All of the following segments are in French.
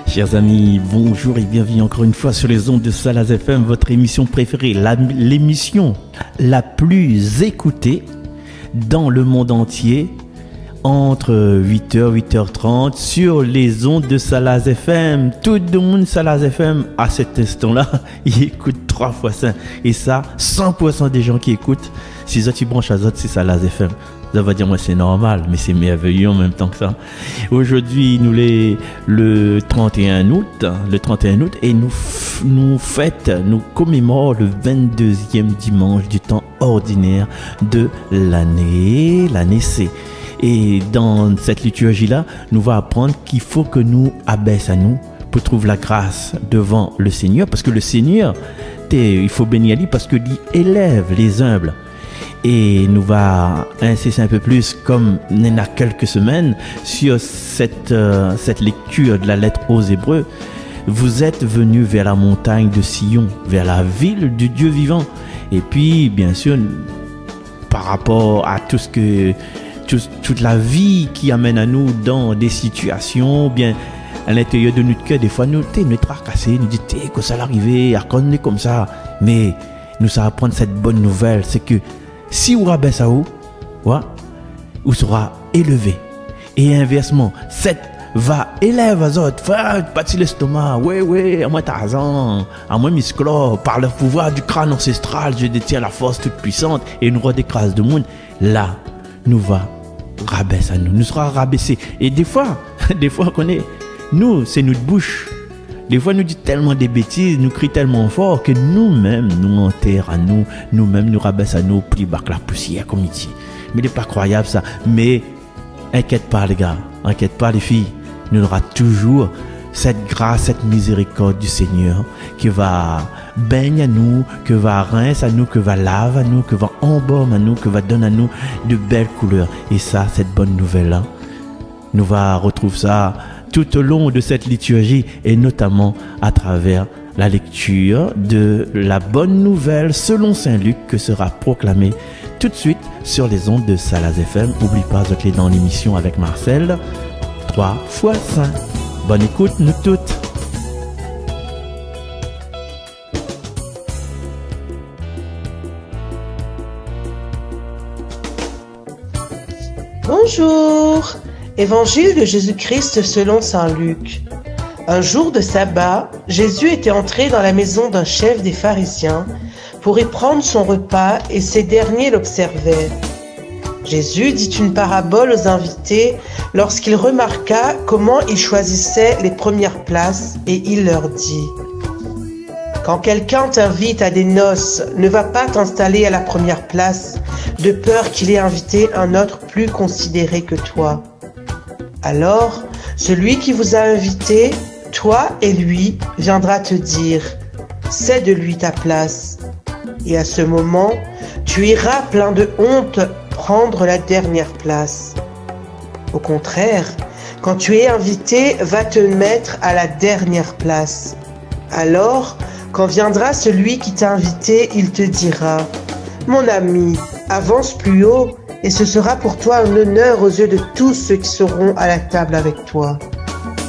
Chers amis, bonjour et bienvenue encore une fois sur les ondes de Salaz FM, votre émission préférée, l'émission la plus écoutée dans le monde entier, entre 8h, 8h30 sur les ondes de Salaz FM. Tout le monde Salaz FM à cet instant-là, il écoute 3 fois 5. Et ça, 100% des gens qui écoutent, si ça tu branches à Zot, c'est Salaz FM. Ça va dire, moi c'est normal, mais c'est merveilleux en même temps que ça. Aujourd'hui, nous le 31 août, et nous commémorons le 22e dimanche du temps ordinaire de l'année. L'année C. Et dans cette liturgie-là, nous va apprendre qu'il faut que nous abaisse à nous pour trouver la grâce devant le Seigneur, parce que le Seigneur, il faut bénir lui parce que lui élève les humbles. Et nous va insister un peu plus, comme il y a quelques semaines, sur cette lecture de la lettre aux Hébreux. Vous êtes venus vers la montagne de Sion, vers la ville du Dieu vivant. Et puis, bien sûr, par rapport à tout ce que toute la vie qui amène à nous dans des situations, bien à l'intérieur de notre cœur, des fois nous tracassés, nous dit que ça l'arrivée, à qu'on est comme ça. Mais nous ça apprendre cette bonne nouvelle, c'est que si vous rabaissez à vous, vous sera élevé. Et inversement, cette va élève à autres, pas de l'estomac, à moi Tarzan, à moi Misclo, par le pouvoir du crâne ancestral, je détiens la force toute puissante et nous redécrase de monde. Là, nous va rabaisser à nous, nous sera rabaissé. Et des fois, nous, c'est notre bouche. Des fois, nous disons tellement des bêtises, nous crions tellement fort que nous-mêmes, nous enterrons à nous, nous-mêmes, nous rabaissons à nous, plus bas que la poussière, comme il dit. Mais c'est pas croyable ça. Mais, inquiète pas les gars, inquiète pas les filles, nous aurons toujours cette grâce, cette miséricorde du Seigneur qui va baigner à nous, que va rincer à nous, que va laver à nous, que va embaumer à nous, que va donner à nous de belles couleurs. Et ça, cette bonne nouvelle-là, nous va retrouver ça tout au long de cette liturgie et notamment à travers la lecture de la bonne nouvelle selon Saint Luc que sera proclamée tout de suite sur les ondes de Salaz FM. N'oublie pas de clé dans l'émission avec Marcel, 3 fois 5. Bonne écoute, nous toutes. Bonjour. Évangile de Jésus-Christ selon saint Luc. Un jour de sabbat, Jésus était entré dans la maison d'un chef des pharisiens pour y prendre son repas et ces derniers l'observaient. Jésus dit une parabole aux invités lorsqu'il remarqua comment ils choisissaient les premières places et il leur dit: quand quelqu'un t'invite à des noces, ne va pas t'installer à la première place de peur qu'il ait invité un autre plus considéré que toi. Alors, celui qui vous a invité, toi et lui, viendra te dire: c'est de lui ta place. Et à ce moment, tu iras plein de honte prendre la dernière place. Au contraire, quand tu es invité, va te mettre à la dernière place. Alors, quand viendra celui qui t'a invité, il te dira: mon ami, avance plus haut, et ce sera pour toi un honneur aux yeux de tous ceux qui seront à la table avec toi.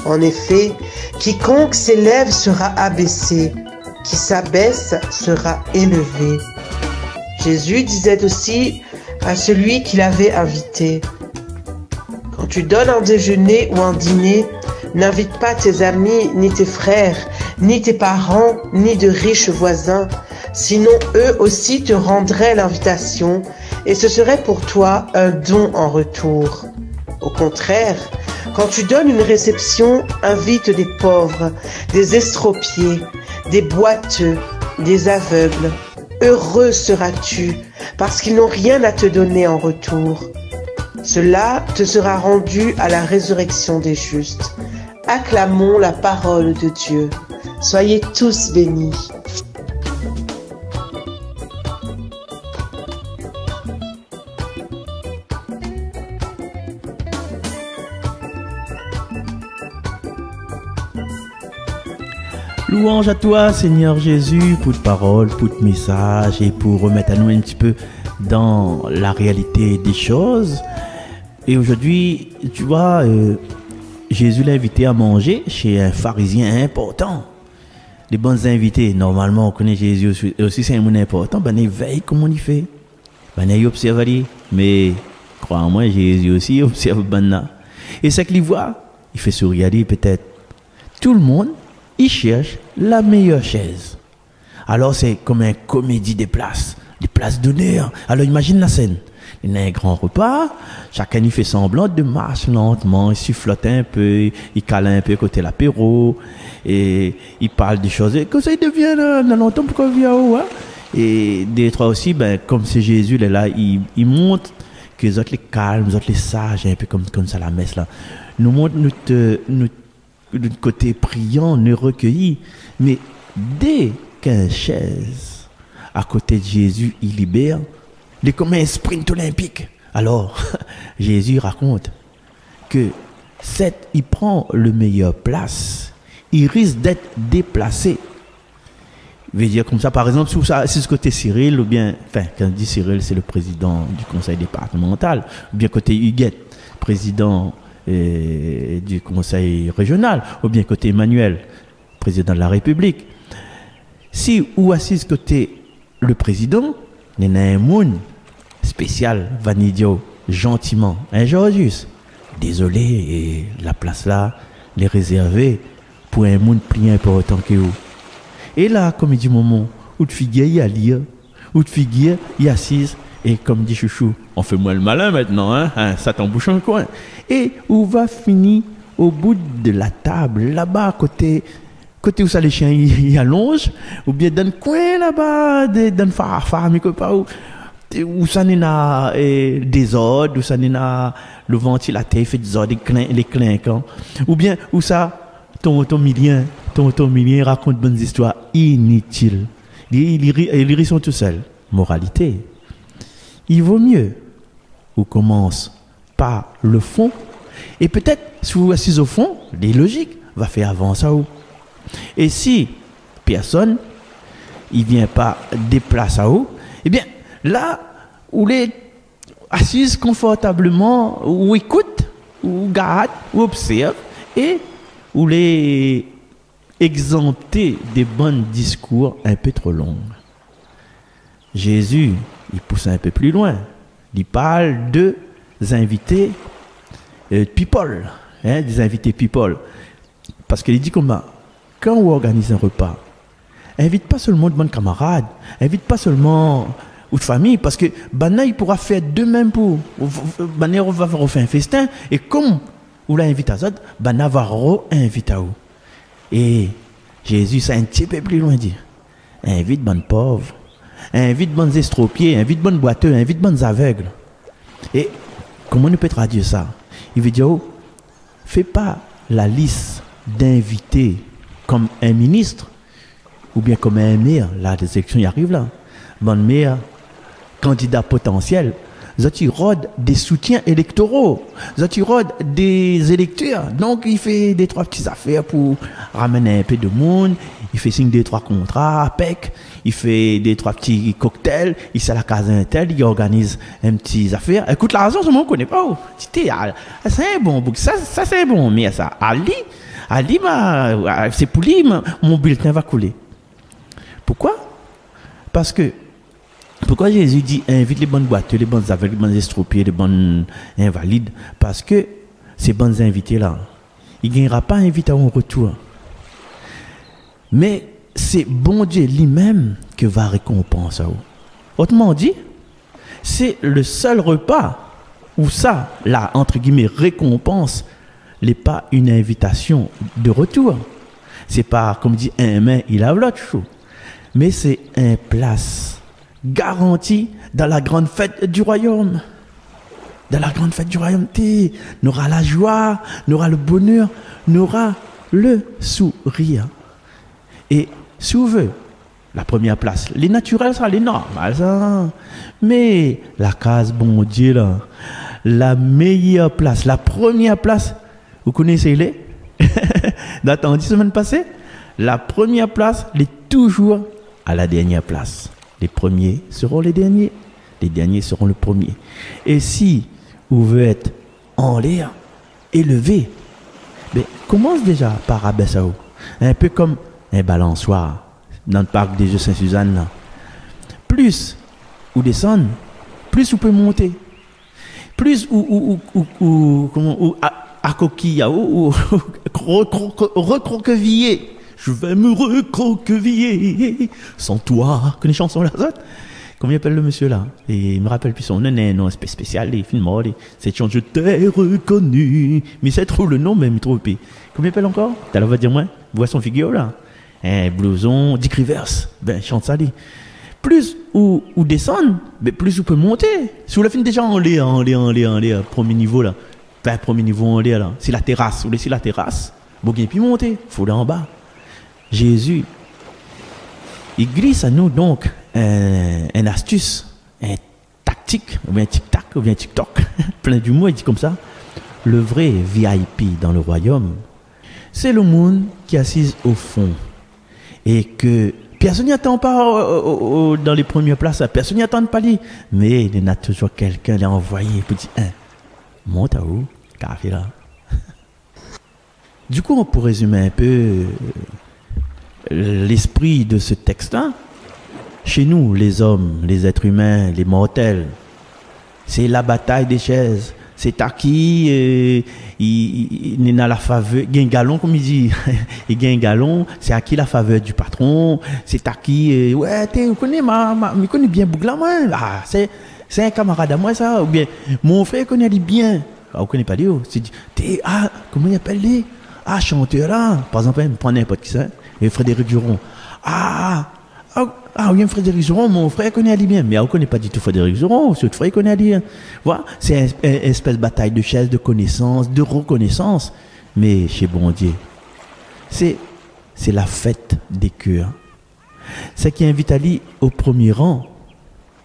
En effet, quiconque s'élève sera abaissé, qui s'abaisse sera élevé. Jésus disait aussi à celui qui l'avait invité: quand tu donnes un déjeuner ou un dîner, n'invite pas tes amis, ni tes frères, ni tes parents, ni de riches voisins, sinon eux aussi te rendraient l'invitation, et ce serait pour toi un don en retour. Au contraire, quand tu donnes une réception, invite des pauvres, des estropiés, des boiteux, des aveugles. Heureux seras-tu, parce qu'ils n'ont rien à te donner en retour. Cela te sera rendu à la résurrection des justes. Acclamons la parole de Dieu. Soyez tous bénis. Louange à toi, Seigneur Jésus, pour ta parole, pour ton message et pour remettre à nous un petit peu dans la réalité des choses. Et aujourd'hui, tu vois, Jésus l'a invité à manger chez un pharisien important. Les bons invités, normalement, on connaît Jésus aussi, c'est un monde important. Ben, il veille comment il fait. Ben, il observe. Mais, crois-moi, Jésus aussi observe. Et c'est qu'il voit, il fait sourire, peut-être. Tout le monde, il cherche la meilleure chaise. Alors, c'est comme une comédie des places d'honneur. Alors, imagine la scène. Il y a un grand repas, chacun il fait semblant de marcher lentement, il sifflote un peu, il cale un peu côté l'apéro, et il parle des choses, et comme ça il devient là, longtemps pourquoi il vient où, hein? Et des trois aussi, ben, comme c'est Jésus, là, il montre que les autres les calmes, les autres les sages, un peu comme ça la messe là, nous montre notre côté priant, nous recueilli, mais dès qu'une chaise à côté de Jésus, il libère, il est comme un sprint olympique. Alors, Jésus raconte que il prend le meilleur place, il risque d'être déplacé. Il veut dire comme ça, par exemple, si ce côté Cyril, ou bien, enfin, quand on dit Cyril, c'est le président du conseil départemental, ou bien côté Huguette, président du conseil régional, ou bien côté Emmanuel, président de la République. Si ou assis côté le président, il y a un monde spécial, Vanidio, gentiment, un Georgius. Désolé, et la place là, les réservée pour un monde plus important que vous. Et là, comme il dit moment, où de figure il y a lire, où de figure il y a assise, et comme dit Chouchou, on fait moins le malin maintenant, hein, ça t'embouche un coin. Et où va finir au bout de la table, là-bas, côté où ça les chiens y allongent, ou bien dans le coin là-bas, dans le phare, mais où ça n'est pas des ordres, où ça n'est pas le ventilateur fait des ordres, les clinquants, ou bien où ça, ton milien raconte bonnes histoires inutiles. Ils rit tout seul. Moralité. Il vaut mieux, on commence par le fond, et peut-être, si vous assisez au fond, les logiques va faire avancer à vous. Et si personne, il vient pas déplacer à vous, eh bien, là, où les assise confortablement, ou écoute, ou garde, ou observe, et où les exempter des bons discours un peu trop longs. Jésus, il pousse un peu plus loin. Il parle de invités people, des invités people. Parce qu'il dit comment, quand on organise un repas, invite pas seulement de bons camarades, invite pas seulement ou de famille, parce que Bana, il pourra faire de même pour. Bana, on va refaire un festin, et comme on l'a invité à ça, Bana va re-inviter à vous. Et Jésus, c'est un petit peu plus loin dit. Invite bonnes pauvres, invite bonnes estropiés, invite bonnes boiteux, invite bonnes aveugles. Et comment on peut traduire ça? Il veut dire, fais pas la liste d'invités comme un ministre, ou bien comme un maire, là, les élections y arrivent là. Bon maire, candidat potentiel, ils rodent des soutiens électoraux, ils rodent des électeurs. Donc, il fait des trois petites affaires pour ramener un peu de monde, il fait signer des trois contrats à PEC, il fait des trois petits cocktails, il s'est à la case intel, il organise un petit affaire. Écoute, l'argent, je ne connais pas. C'est un bon bouc, ça c'est un bon maire, ça. Ali, c'est pour lui, mon bulletin va couler. Pourquoi? Parce que, pourquoi Jésus dit invite les bonnes boiteux, les bonnes aveugles, les bonnes estropiés, les bonnes invalides? Parce que ces bons invités-là, il ne gagnera pas invité en retour. Mais c'est bon Dieu lui-même qui va récompenser. Autrement dit, c'est le seul repas où ça, là, entre guillemets, récompense, n'est pas une invitation de retour. C'est pas, comme dit, un main, il a l'autre chaud. Mais c'est un place garanti dans la grande fête du royaume. Dans la grande fête du royaume, nous aura la joie, nous aura le bonheur, nous aura le sourire. Et si vous voulez, la première place, les naturels, ça, les normales, ça. Mais la case, bon Dieu, là, la meilleure place, la première place, vous connaissez les D'attendre 10 semaines passées, la première place, elle est toujours à la dernière place. Les premiers seront les derniers seront les premiers. Et si vous voulez être en l'air, élevé, commence déjà par abaisser. Un peu comme un balançoire dans le parc des Jeux Saint-Suzanne. Là. Plus vous descendez, plus vous pouvez monter. Plus à coquille, ou recroqueviller. Je vais me recroqueviller sans toi. Connais chanson là, ça? Comment il appelle le monsieur là? Et il me rappelle plus son nom, non, spécial, les films, cette chanson, je t'ai reconnu. Mais c'est trop le nom, même trop épais. Comment il appelle encore? T'as la voix de dire moi? Boisson figure là. Un blouson, Dick Rivers. Ben, chante ça, lui. Plus ou descendre, ben plus vous pouvez monter. Si vous la finissez déjà en l'air, premier niveau là. Ben, premier niveau en l'air là. C'est la terrasse. Vous laissez la terrasse. Bon, et puis monter. Faut aller en bas. Jésus, il glisse à nous donc une astuce, un tactique, ou bien tic-tac, ou bien tic-toc, plein d'humour, il dit comme ça. Le vrai VIP dans le royaume, c'est le monde qui est assis au fond. Et que personne n'y attend pas dans les premières places, personne n'y attend pas lui. Mais il y a toujours quelqu'un qui a envoyé, petit monte à où, café là. Du coup, on peut résumer un peu l'esprit de ce texte-là. Chez nous, les hommes, les êtres humains, les mortels, c'est la bataille des chaises. C'est à qui il a la faveur, il y a un galon comme il dit, il y a un galon, c'est à qui la faveur du patron, c'est à qui, ouais, tu connais je connais bien Bougla, moi, ah, c'est un camarade à moi ça, ou bien, mon frère connaît lui bien, ah, vous connaissez pas lui, c'est dit, comment il appelle lui, chanteur là, par exemple, prends n'importe qui ça, et Frédéric Juron, oui, Frédéric Juron, mon frère connaît Ali bien. Mais on ne connaît pas du tout Frédéric Juron, ce frère connaît Ali bien. Voilà, c'est une espèce de bataille de chaises, de connaissance, de reconnaissance. Mais chez bon Dieu, c'est la fête des cœurs. C'est qui invite Ali au premier rang.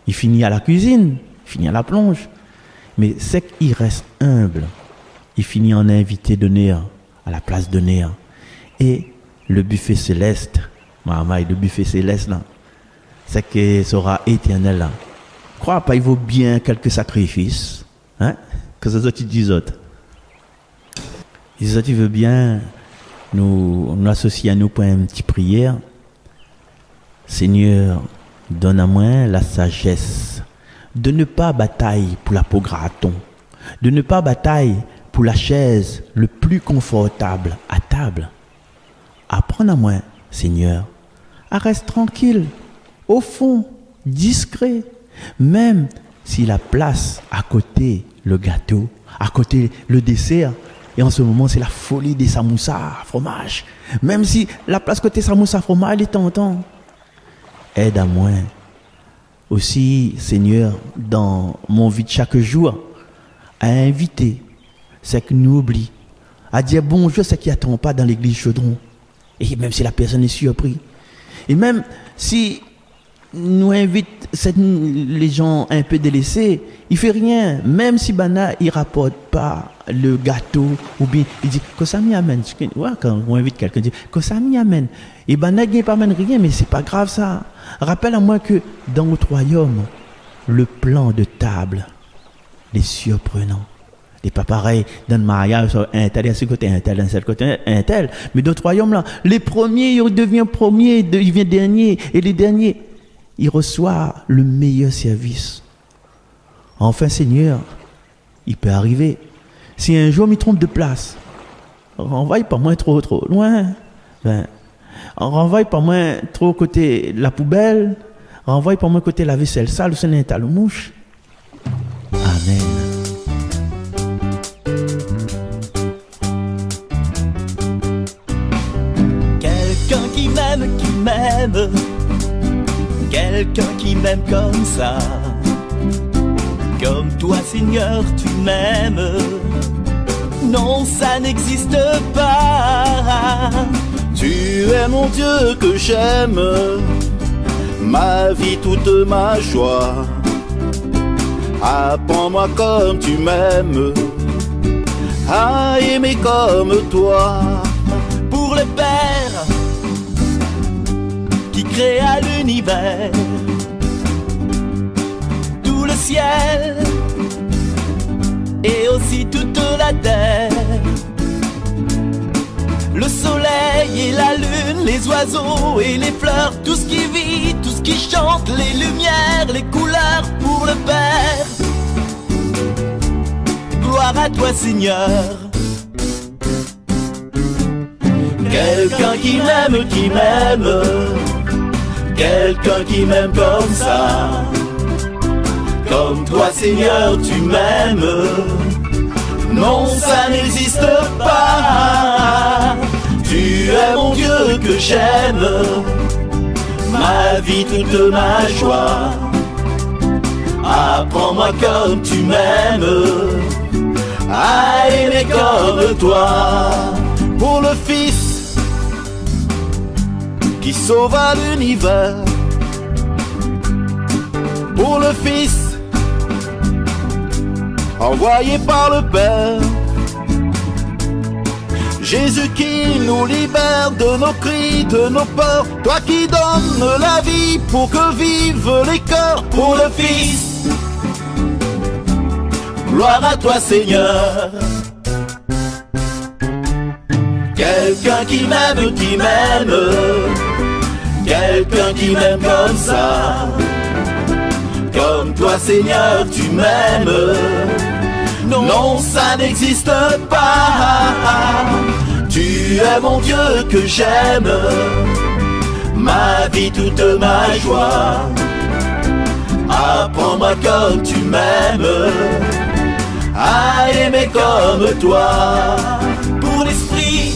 Il finit à la cuisine, il finit à la plonge. Mais c'est qu'il reste humble. Il finit en invité d'honneur, à la place d'honneur. Et le buffet céleste, le buffet céleste là, c'est que ça sera éternel là. Crois pas, il vaut bien quelques sacrifices. Hein? Que ça soit dit autres. Les autres, ils veulent bien nous associer à nous pour une petite prière. Seigneur, donne à moi la sagesse de ne pas batailler pour la peau graton, de ne pas batailler pour la chaise le plus confortable à table. Apprends à moi, Seigneur, à rester tranquille, au fond, discret, même si la place à côté le gâteau, à côté le dessert, et en ce moment c'est la folie des samoussas, fromage, même si la place côté samoussas, fromage, elle est tentante. Aide à moi aussi, Seigneur, dans mon vie de chaque jour, à inviter, c'est que nous oublie, à dire bonjour, c'est qui n'attend pas dans l'église Chaudron, et même si la personne est surprise, et même si nous invite les gens un peu délaissés, il fait rien, même si Bana il rapporte pas le gâteau ou bien il dit que ça m'y amène. Ouais, quand on invite quelqu'un, il dit que ça m'y amène. Et Bana il pas amène rien, mais c'est pas grave ça. Rappelle à moi que dans notre royaume, le plan de table est surprenant. Et pas pareil dans le mariage, un tel à ce côté, un tel à ce côté, un tel. Mais dans notre royaume là, les premiers ils deviennent premiers, ils deviennent derniers, et les derniers il reçoit le meilleur service. Enfin, Seigneur, il peut arriver. Si un jour il trompe de place, renvoie pas moins trop loin. Renvoie pas moins trop côté la poubelle. Renvoie pas moins côté la vaisselle sale ou c'est un talon mouche. Amen. Quelqu'un qui m'aime. Quelqu'un qui m'aime comme ça, comme toi Seigneur tu m'aimes. Non, ça n'existe pas. Tu es mon Dieu que j'aime, ma vie toute ma joie. Apprends-moi comme tu m'aimes, à aimer comme toi. Pour le Père qui créa l'univers, tout le ciel et aussi toute la terre. Le soleil et la lune, les oiseaux et les fleurs, tout ce qui vit, tout ce qui chante, les lumières, les couleurs pour le Père. Gloire à toi Seigneur. Quelqu'un qui m'aime, quelqu'un qui m'aime comme ça. Comme toi Seigneur tu m'aimes. Non, ça n'existe pas. Tu es mon Dieu que j'aime. Ma vie, toute ma joie. Apprends-moi comme tu m'aimes, à aimer comme toi. Pour le Fils qui sauva l'univers. Pour le Fils envoyé par le Père. Jésus qui nous libère de nos cris, de nos peurs. Toi qui donnes la vie pour que vivent les cœurs. Pour le Fils, gloire à toi Seigneur. Quelqu'un qui m'aime, quelqu'un qui m'aime comme ça. Comme toi Seigneur tu m'aimes. Non, ça n'existe pas. Tu es mon Dieu que j'aime. Ma vie, toute ma joie. Apprends-moi comme tu m'aimes, à aimer comme toi. Pour l'Esprit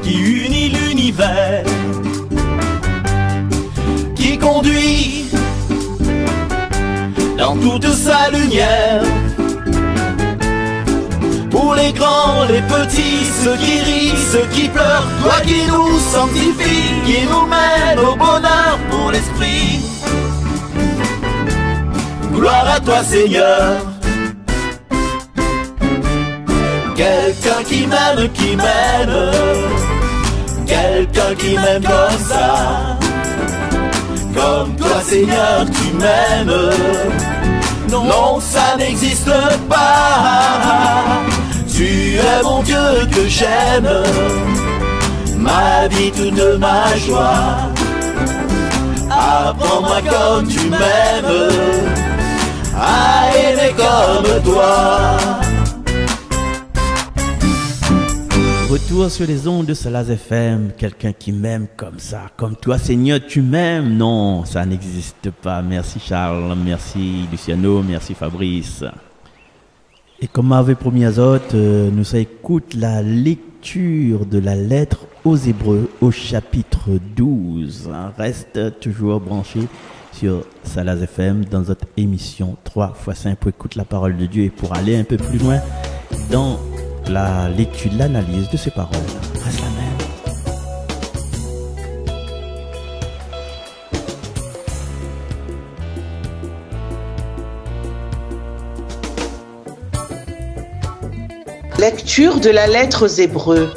qui unit l'univers, qui conduit dans toute sa lumière. Pour les grands, les petits, ceux qui rient, ceux qui pleurent. Toi qui nous sanctifie, qui nous mène au bonheur. Pour l'Esprit, gloire à toi Seigneur. Quelqu'un qui m'aime, quelqu'un qui m'aime comme ça. Comme toi Seigneur tu m'aimes. Non, ça n'existe pas. Tu es mon Dieu que j'aime. Ma vie, toute ma joie. Apprends-moi comme tu m'aimes, à aimer comme toi. Retour sur les ondes de Salaz FM, quelqu'un qui m'aime comme ça, comme toi Seigneur tu m'aimes. Non, ça n'existe pas. Merci Charles, merci Luciano, merci Fabrice. Et comme avait promis Azot, nous écoute la lecture de la lettre aux Hébreux au chapitre 12. Reste toujours branché sur Salaz FM dans notre émission 3x5 pour écouter la parole de Dieu et pour aller un peu plus loin dans la lecture, l'analyse de ces paroles. Reste la même. Lecture de la lettre aux Hébreux.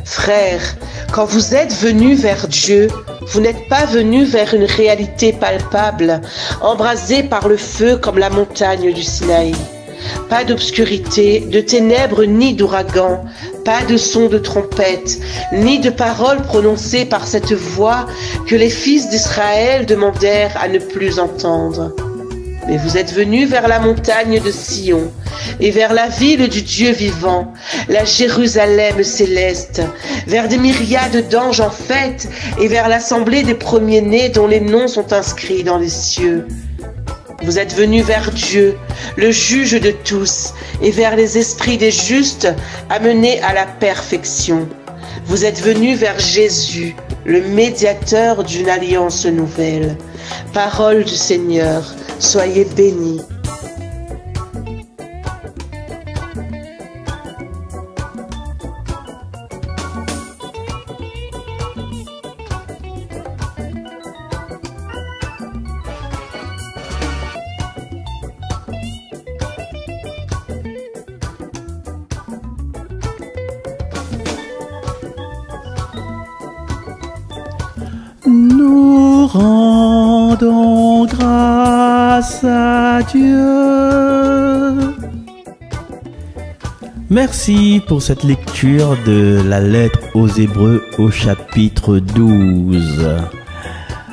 Frères, quand vous êtes venus vers Dieu, vous n'êtes pas venus vers une réalité palpable, embrasée par le feu comme la montagne du Sinaï. Pas d'obscurité, de ténèbres ni d'ouragan, pas de son de trompette, ni de paroles prononcées par cette voix que les fils d'Israël demandèrent à ne plus entendre. Mais vous êtes venus vers la montagne de Sion et vers la ville du Dieu vivant, la Jérusalem céleste, vers des myriades d'anges en fête et vers l'assemblée des premiers-nés dont les noms sont inscrits dans les cieux. Vous êtes venus vers Dieu, le juge de tous, et vers les esprits des justes, amenés à la perfection. Vous êtes venus vers Jésus, le médiateur d'une alliance nouvelle. Parole du Seigneur, soyez bénis. Nous rendons grâce à Dieu Merci pour cette lecture de la lettre aux Hébreux au chapitre 12.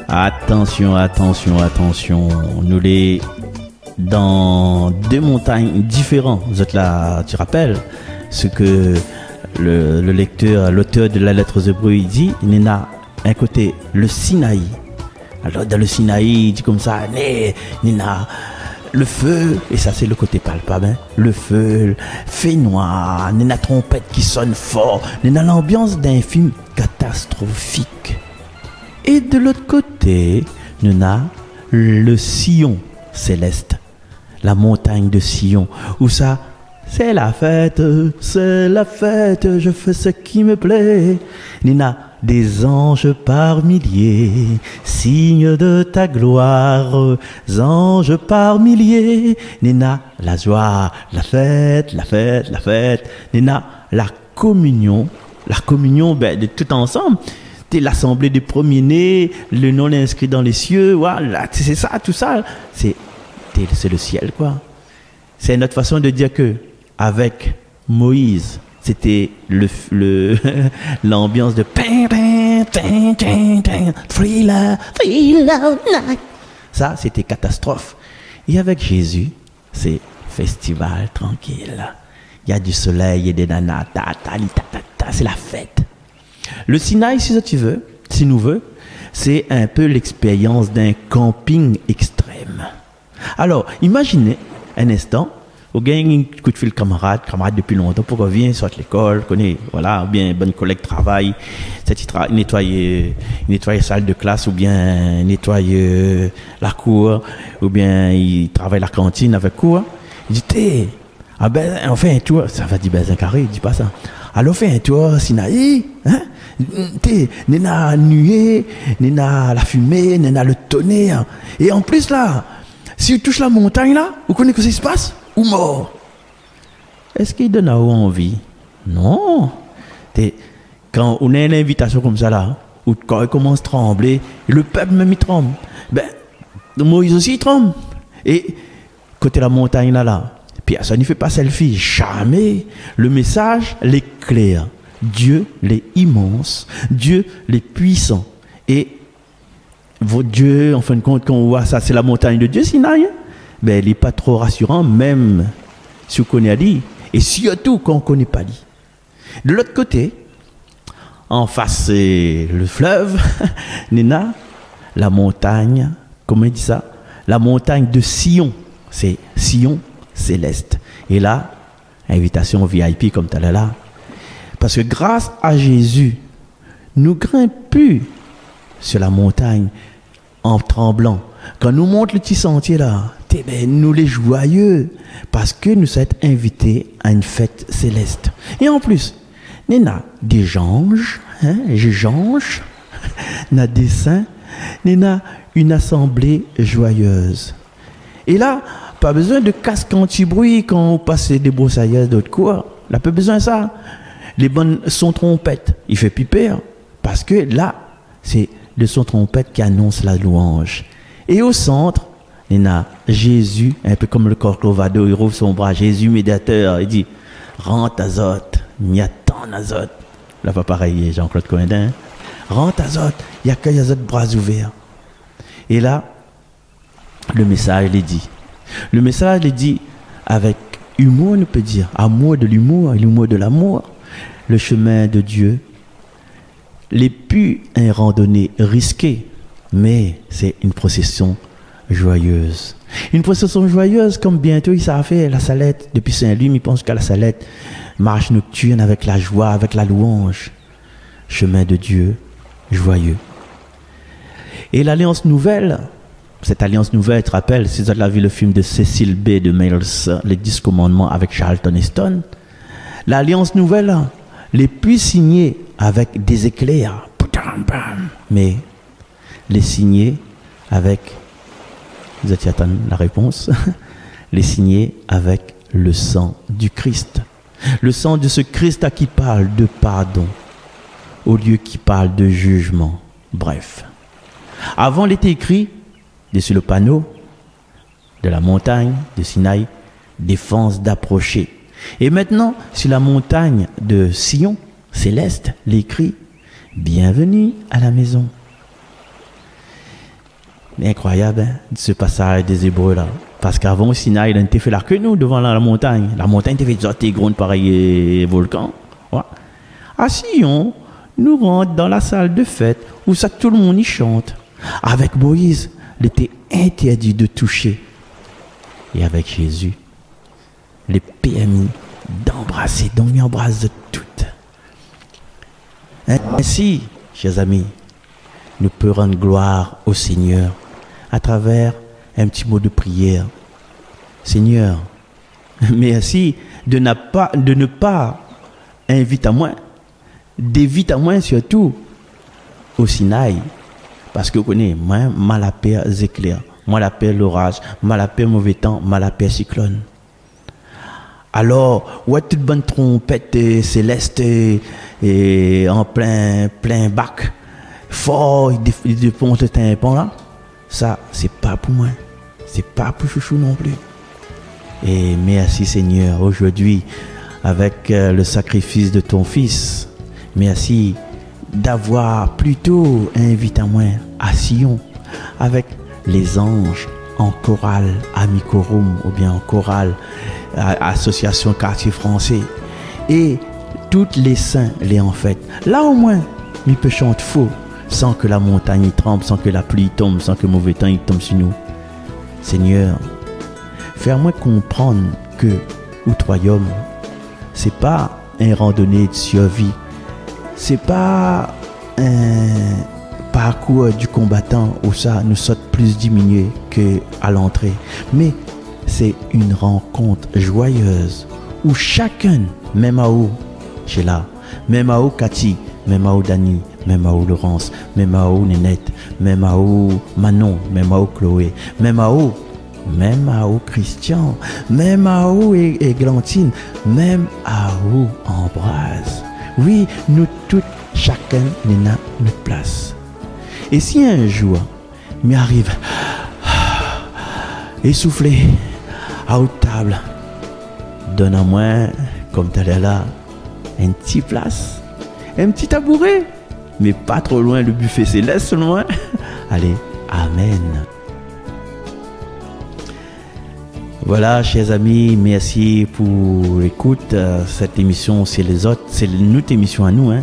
Attention, attention, attention. Nous les dans deux montagnes différentes. Vous êtes là, tu rappelles ce que le lecteur, l'auteur de la lettre aux Hébreux, il dit. Il y a un côté le Sinaï. Alors dans le Sinaï, il dit comme ça, il y a le feu, et ça c'est le côté palpable, hein? Le feu, fait noir, il y a la trompette qui sonne fort, il y a l'ambiance d'un film catastrophique. Et de l'autre côté, il y a le Sion céleste, la montagne de Sion, où ça, c'est la fête, je fais ce qui me plaît. Il y a des anges par milliers, signe de ta gloire, anges par milliers. Il y a la joie, la fête, il y a la communion, de tout ensemble. C'est l'assemblée des premiers-nés, le nom est inscrit dans les cieux, voilà, c'est ça, tout ça. C'est le ciel, quoi. C'est notre façon de dire que, avec Moïse, c'était l'ambiance de ça, c'était catastrophe. Et avec Jésus, c'est festival tranquille. Il y a du soleil et des nanas, c'est la fête. Le Sinaï, si nous voulons, c'est un peu l'expérience d'un camping extrême. Alors, imaginez un instant, vous gagnez un coup de fil camarade depuis longtemps, pour qu'on vienne, soit l'école, connaît, voilà, ou bien bonne collègue travail, nettoyer la salle de classe, ou bien nettoyer la cour, ou bien il travaille la cantine avec quoi. Il dit, on fait un tour, ça va dire un carré, il dit pas ça. Alors, on fait un tour Sinaï, hein? Nena la nuée, nena la fumée, nena le tonnerre. Et en plus, là, si vous touchez la montagne, là, vous connaissez ce qui se passe? Ou mort. Est-ce qu'il donne à vous envie? Non. Quand on a une invitation comme ça, là, ou quand il commence à trembler, le peuple même il tremble. Moïse aussi il tremble. Et côté la montagne, là, personne ne fait pas selfie. Jamais. Le message, l'éclair. Dieu, les immense. Dieu, les puissants. Et votre Dieu, en fin de compte, quand on voit ça, c'est la montagne de Dieu, Sinaï. Il n'est pas trop rassurant, même si on connaît Ali. Et surtout quand on ne connaît pas Ali. De l'autre côté, en face, c'est le fleuve. Nena, la montagne, comment il dit ça? La montagne de Sion. C'est Sion céleste. Et là, invitation VIP comme tu là. Parce que grâce à Jésus, nous grimpons plus sur la montagne en tremblant. Quand nous monte le petit sentier là, nous les joyeux parce que nous sommes invités à une fête céleste. Et en plus, il y a des anges, il y a des saints, il y a une assemblée joyeuse. Et là, pas besoin de casque anti-bruit quand on passe des broussailles d'autres quoi. Là, pas besoin de ça. Les bonnes sons trompettes, il fait piper parce que là, c'est le son trompette qui annonce la louange. Et au centre, il y a Jésus, un peu comme le Corcovado, il rouvre son bras, Jésus médiateur, il dit, rentre azote, il y a tant d'azote. Là, pas pareil, Jean-Claude Coindin. Rentre azote, il y a qu'un azote bras ouverts. Et là, le message est dit. Le message est dit avec humour, on peut dire, amour de l'humour, l'humour de l'amour, le chemin de Dieu. Les plus une randonnée risquée, mais c'est une procession joyeuse. Une procession joyeuse comme bientôt il s'est fait la Salette. Depuis Saint-Louis, il pense qu'à la Salette, marche nocturne avec la joie, avec la louange. Chemin de Dieu, joyeux. Et l'Alliance Nouvelle, cette Alliance Nouvelle, tu te rappelles, si vous avez vu le film de Cecil B. de Miles, Les 10 Commandements avec Charlton Heston, l'Alliance Nouvelle, les plus signés avec des éclairs, mais les signer avec, vous êtes attendre la réponse, les signer avec le sang du Christ. Le sang de ce Christ à qui parle de pardon, au lieu qui parle de jugement. Bref. Avant, il était écrit, dessus le panneau de la montagne de Sinaï, défense d'approcher. Et maintenant, sur la montagne de Sion, céleste, l'écrit « Bienvenue à la maison ». Incroyable, hein, ce passage des Hébreux là. Parce qu'avant, au Sinaï, il était fait là que nous, devant la montagne. La montagne était fait sortir grande pareil volcan. Ouais. À Sion, nous rentrons dans la salle de fête où ça tout le monde y chante. Avec Moïse, il était interdit de toucher. Et avec Jésus, les permis d'embrasser, donc il embrasse de toutes. Ainsi, chers amis, nous pouvons rendre gloire au Seigneur à travers un petit mot de prière. Seigneur, merci de ne pas inviter à moi, d'éviter à moi surtout au Sinaï. Parce que vous connaissez, moi, mal à paix éclair, mal à paix l'orage, mal à paix mauvais temps, mal à paix cyclone. Alors, ouais, toute bonne trompette céleste et en plein bac, fort, il défonce le tympan là. Ça, c'est pas pour moi. C'est pas pour chouchou non plus. Et merci Seigneur, aujourd'hui, avec le sacrifice de ton Fils, merci d'avoir plutôt invité à moi à Sion, avec les anges en chorale Amicorum, ou bien en chorale Association Quartier Français, et toutes les saints, les en fait. Là au moins, nous peut chanter faux, sans que la montagne tremble, sans que la pluie tombe, sans que le mauvais temps il tombe sur nous. Seigneur, fais-moi comprendre que Outre-Royaume, c'est pas un randonnée de survie, c'est pas un parcours du combattant où ça nous saute plus diminué qu'à l'entrée, mais c'est une rencontre joyeuse où chacun, même à où, j'ai là, même à où Cathy, même à où Dani, même à où Laurence, même à où Nénette, même à où Manon, même à où Chloé, même à où Christian, même à où Églantine, même à où Ambroise. Oui, nous tous, chacun n'a notre place. Et si un jour, m'y arrive essoufflé à haute table, donne à moi, comme tu es là, une petite place, un petit tabouret, mais pas trop loin, le buffet céleste loin. Allez, amen. Voilà, chers amis, merci pour l'écoute. Cette émission, c'est notre émission à nous, hein.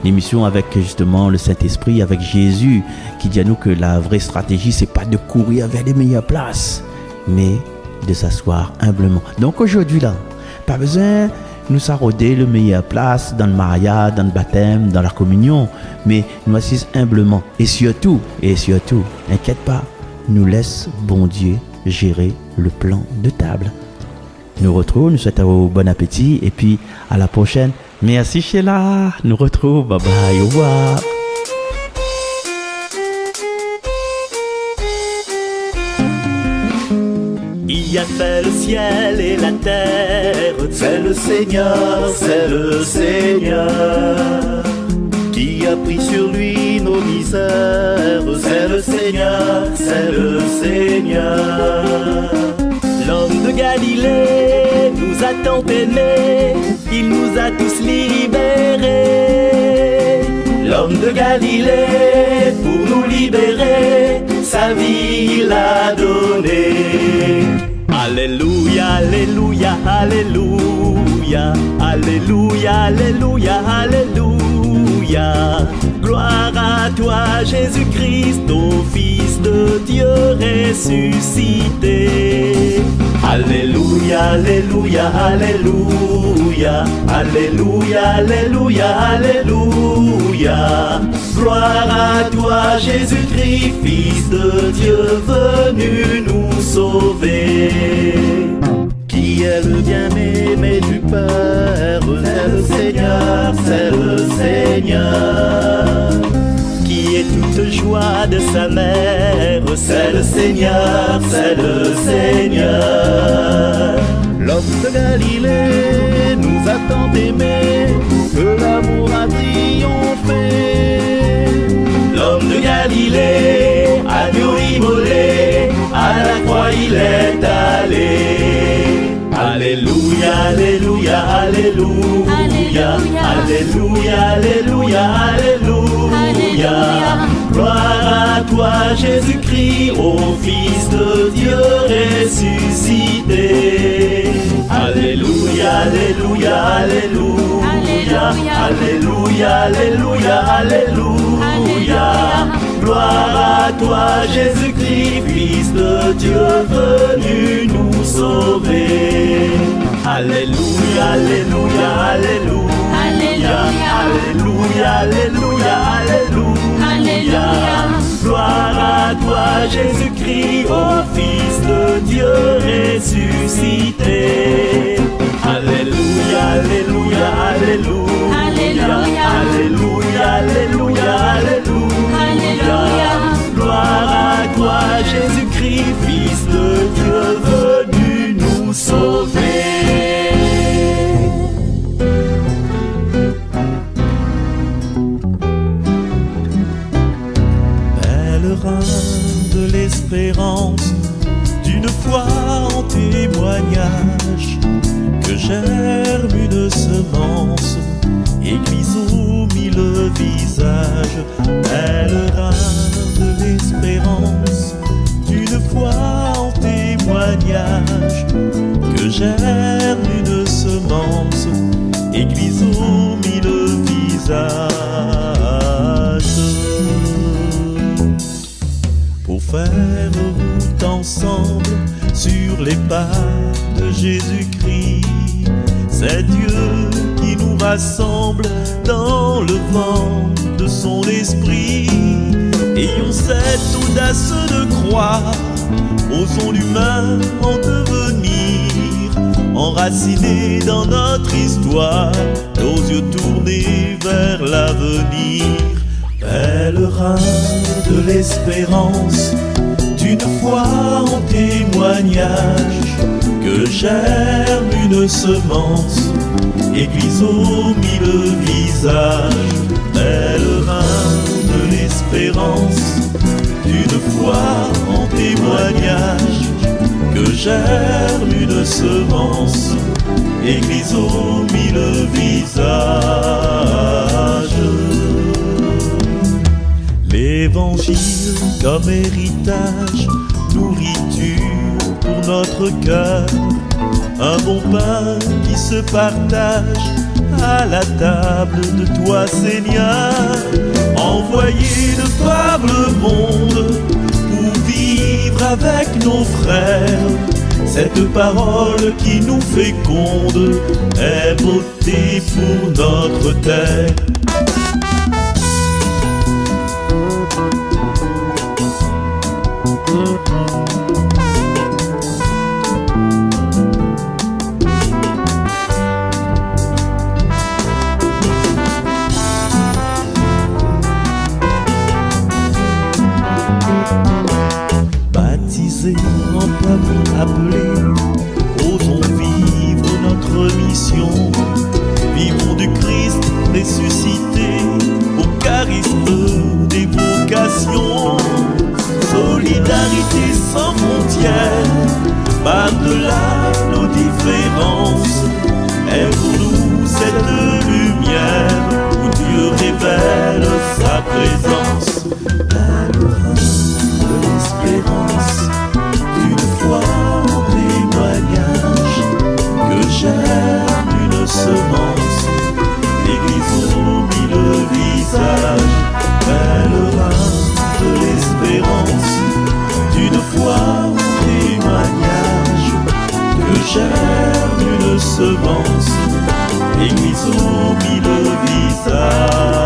L'émission avec justement le Saint-Esprit, avec Jésus, qui dit à nous que la vraie stratégie, c'est pas de courir vers les meilleures places, mais de s'asseoir humblement. Donc aujourd'hui là, pas besoin de nous s'arroder le meilleure place dans le mariage, dans le baptême, dans la communion, mais nous assise humblement. Et surtout, n'inquiète pas, nous laisse bon Dieu gérer le plan de table. Nous retrouvons, nous souhaitons bon appétit et puis à la prochaine. Merci Sheila, nous retrouvons, bye bye, au revoir. Il a fait le ciel et la terre, c'est le Seigneur, qui a pris sur lui nos misères, c'est le Seigneur, L'homme de Galilée nous a tant aimés, il nous a tous libérés. L'homme de Galilée, pour nous libérer, sa vie il a donné. Alléluia, alléluia, alléluia, alléluia, alléluia, alléluia. Gloire à toi, Jésus-Christ, ô Fils de Dieu ressuscité. Alléluia, alléluia, alléluia, alléluia, alléluia, alléluia. Gloire à toi, Jésus-Christ, Fils de Dieu venu nous sauver. Qui est le bien-aimé du Père? C'est le Seigneur, qui est toute joie de sa mère, c'est le Seigneur, L'homme de Galilée nous a tant aimés que l'amour a triomphé. L'homme de Galilée, agneau immolé, à la croix il est allé. Alléluia, Alléluia, Alléluia, Alléluia, Alléluia, Alléluia. Gloire à toi Jésus-Christ, ô Fils de Dieu ressuscité. Alléluia, Alléluia, Alléluia, Alléluia, Alléluia, Alléluia. Gloire à toi Jésus-Christ, Fils de Dieu venu nous sauver. Alléluia, Alléluia, Alléluia, Alléluia, Alléluia, Alléluia. Gloire à toi Jésus-Christ, ô Fils de Dieu ressuscité. Alléluia, Alléluia, Alléluia, Alléluia, Alléluia, Alléluia. Gloire à toi Jésus-Christ, Fils de Dieu venu nous sauver. Pèlerin de l'espérance, d'une foi en témoignage, que germe une semence, église aux mille visages. Pèlerin de l'espérance, d'une foi en témoignage, que germe une semence, église aux mille visages. Pour faire route ensemble sur les pas de Jésus-Christ, c'est Dieu qui nous rassemble dans le vent de son esprit. Ayons cette audace de croire, osons l'humain en devenir, enracinés dans notre histoire, nos yeux tournés vers l'avenir. Pèlerin de l'espérance, d'une foi en témoignage, que germe une semence, église aux mille visages. Pèlerin de l'espérance, d'une foi en témoignage, que germe une semence, église aux mille visages. L'évangile comme héritage, nourriture pour notre cœur, un bon pain qui se partage à la table de toi Seigneur, envoyé de par le monde pour vivre avec nos frères. Cette parole qui nous féconde est beauté pour notre terre. Baptisés en peuple appelé, osons vivre notre mission. Vivons du Christ ressuscité, au charisme des vocations. Solidarité sans frontières, par-delà nos différences, est pour nous cette lumière où Dieu révèle sa présence. Pèlerin de l'espérance, d'une foi en témoignage, que germe une semence, église aux mille visages. Pèlerin de l'espérance, d'une foi en témoignage, que germe une semence, église aux mille visages.